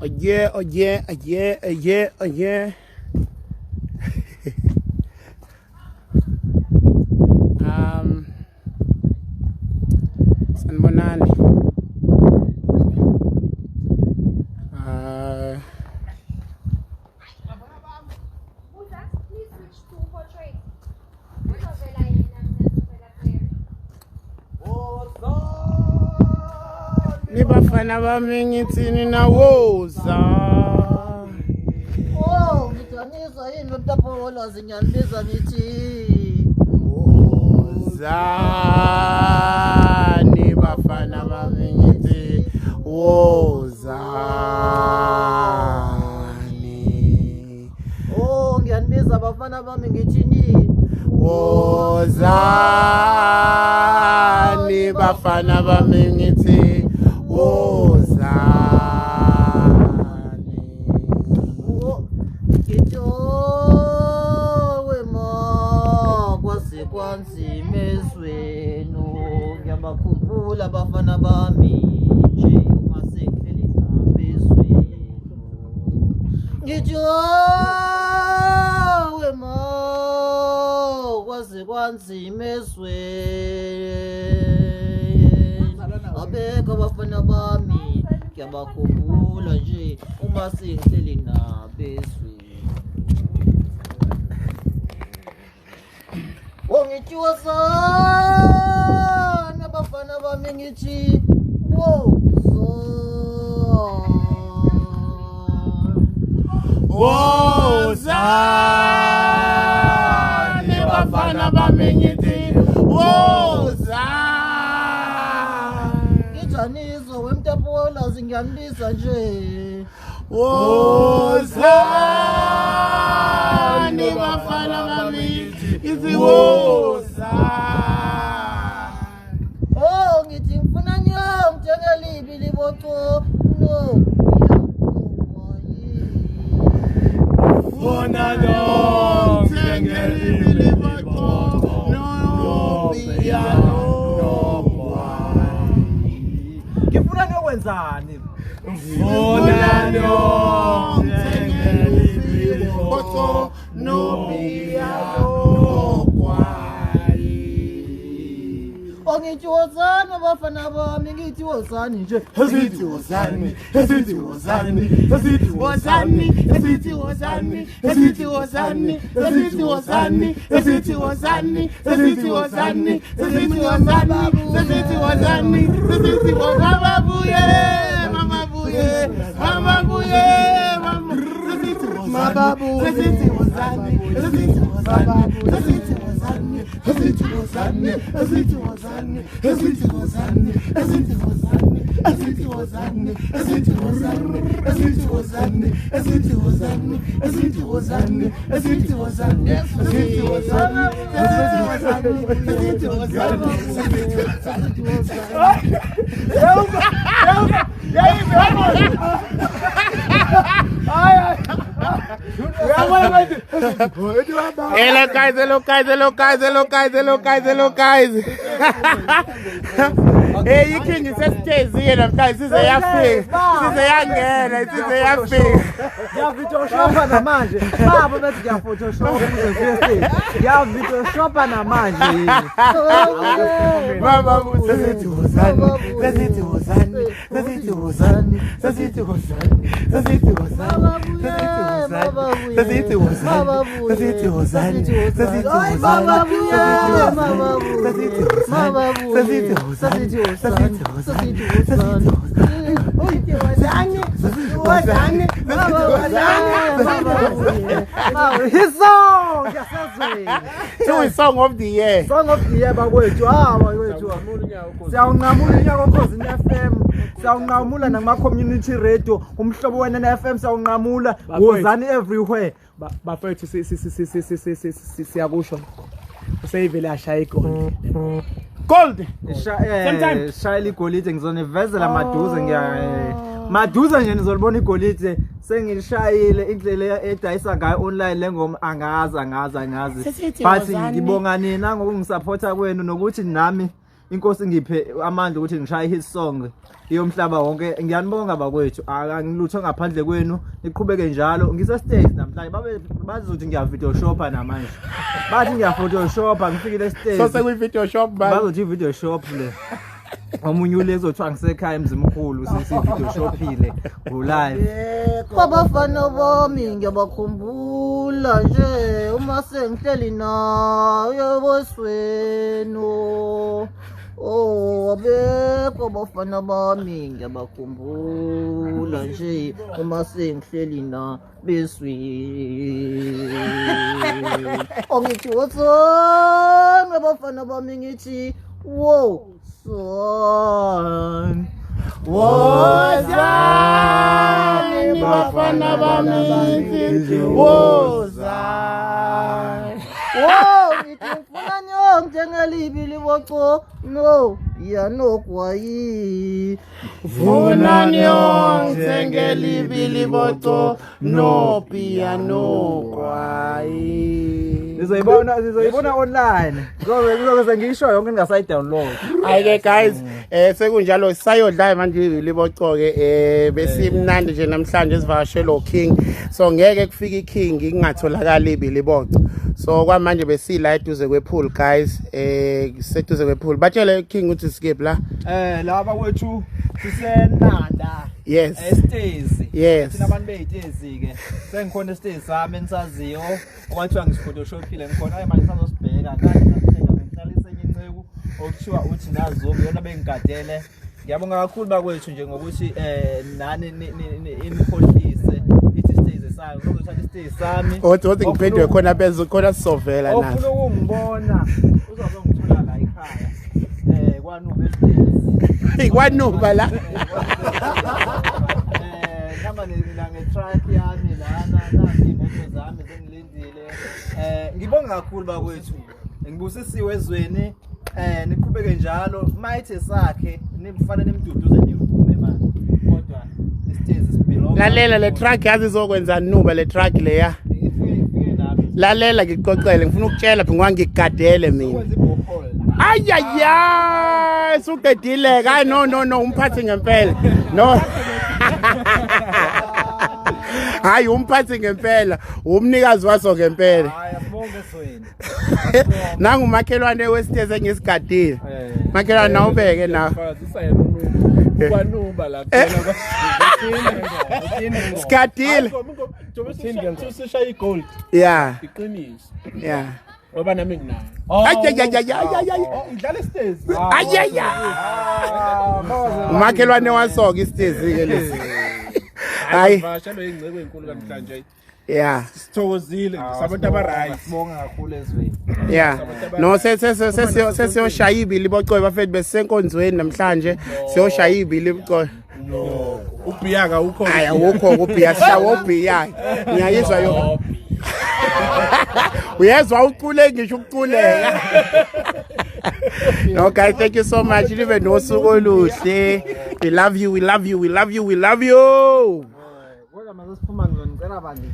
Oh yeah, oh yeah, oh yeah, oh yeah, oh yeah. Sanibonani. Nibafana bami ngithini nawoza. Oh, ngithanisa yini lomtapolo zinyandiza ngithi. Woza. Nibafana bami ngithi woza. Oh, ngiyandiza bafana bami ngithini. Woza. Nibafana bami ngithi woza. Kwanzima ezweni ngiyabakhumbula abafana bami nje uma sengihleli nabo ezweni ngithi wema kwaze kwanzima ezweni abekho abafana bami ngiyabakhumbula nje uma sengihleli nabo ezweni ngithi wozana bafana bami ngithi wozani bafana bami ngithi woza. Ngijanizo wemtapola zingiyandiza nje wozani bafana bami ngithi woza. Oh ngithi ngifuna ngithengele ibi liboto no Funa ngithengele ibi liboto no biya no ngifuna ngokwenzani Funa ngithengele ibi liboto no biya no ngithi wozana bafana bami ngithi wozani nje Esithi wozani, esithi wozani, esithi wozani, esithi wozani, esithi wozani, esithi wozani, esithi wozani, esithi wozani, esithi wozani, esithi wozani, esithi wozani, babuye, mama buye, mama buye, mama, esithi wozani, esithi wozani, esithi wozani, esithi wozani, esithi wozani, esithi wozani, esithi wozani, esithi wozani, esithi wozani, esithi wozani, esithi wozani, esithi wozani, esithi wozani, esithi wozani, esithi wozani, esithi wozani, Hello guys, hello guys, hello guys, hello guys, hello guys, hello guys. Hey, you can just stay here, guys. Size yafika. Size yangena, size yafika. Photoshopa namanje. Baba bethi Photoshop uzefese. Photoshop namanje. Mama sesithi wozani, sesithi wozani, sesithi wozani, sesithi wozani, sesithi wozani, sesithi wozani, sesithi wozani, sesithi wozani, mama his song song of the year. Song of the year bakwethu bakwethu siyawunqamula unyaka okhosini FM siyawunqamula nama community radio umhlobo wena na FM siyawunqamula wozani everywhere bafethu siyakusho useyivele ashaya igoli gold shayela igolide ngizonivezela maduze maduze nje nizolibona igolide sengilishayile indlela edayisa ngayo online lengoma angazi but ngibonga nina ngokungisupporta kwenu nokuthi nami inkosi ngiphe amandla ukuthi ngishaye hit song iyomhlaba wonke. Ngiyanibonga bakwethu, angilutho ngaphandle kwenu, niqhubeke njalo. Ngise stage namhlanje bazothi ngiya video shopper namanje, bathi ngiya photoshopper ngifikile stage so sekwi video shop bazothi video shop le omunye ule ezothiwa ngisekhaya emzimkhulu sisi video shophile live. Kwabafana bami ngiyabakhumbula nje uma sengihleli nayo bosweno. Oh abekho abafana bami ngiyabakhumbula nje uma sengihleli na besweni. Ongithi wotsong abafana bami ngithi wow son wozani bafana bami ngithi wozani ngithi ngifuna nyong njengelibi liboco no ya no kwayi funa nyong njengelibi liboco no piano kwayi. Nizoyibona online. Kuzobe ngisho yonke ningasayi-download. Ayike guys, sekunjalo sayodlala manje liboco ke besimnandi nje namhlanje sivakashelo King. So ngeke kufike iKing ingatholakala ibiliboco. So kwamanje besila eduze kwepool guys, seduze kwepool. Batshele King ukuthi skip la. Laba kwethu sisenanda. Yes. Estezi. Yes. Thina abantu beyitezi ke. Sengikhona estezi sami ensaziyo. Okwathiwa ngisiphotoshopile ngikhona manje sizosibheka kanti ngasithenga ngihlalise enyenceku okuthiwa uthi nazo yona bengigadele. Ngiyabonga kakhulu bakwethu nje ngokuthi nani inikhohlise ithi stezi sayo ngizothatha istezi sami. Othi ngiphendwe khona phezulu khona sisovela nazo. Ofuna ukungibona uzozongithola la ekhaya. Kwanuba estezi. Kwanuba la. Namba nge-track yami lana nasi imoto zami zengilindile. Ngibonga kakhulu bakwethu. Ngibusisiwe ezweni. Niqhubeke njalo. Mayithe sakhe nifanele nimduduze nivume manje. Kodwa isitezi sibelonga. Lalela le track yazi izokwenza nuba le track leya. Ifike nami. Lalela ngikuxoxele ngifuna ukutshela phela ngigadele mina. Kwenza ibhohol. Ayaya suqedile hayi no umphathi ngempela no hayi umphathi ngempela umnikazi waso ngempela Hayi asibonge esweni. nangu makhelwane wesiteze ngisigadile makhelwane nawubeke na kwanuba la khona sigadile sishaya igold yeah iqiniso yeah ngoba nami nginayo Ngidlala isitezi. ayaya umakhelwane wasoka isitezi ke lesi hayi vashalo ingcebo enkulu namhlanje yeah sithokozile sabantu abaright Sibonga kakhulu ezweni. yeah no sesiyoshaya ibili bocobe bafethu besenkonzweni namhlanje siyoshaya ibili bocobe no ubhiyaka ukho hayi awukho ubhiya shawo ubhiya ngiyayizwa yo uyezwa ucule ngisho ukuculeka no guys thank you so much live nosuku oluhle we love you Kodwa manje siphuma ngizongicela bandle.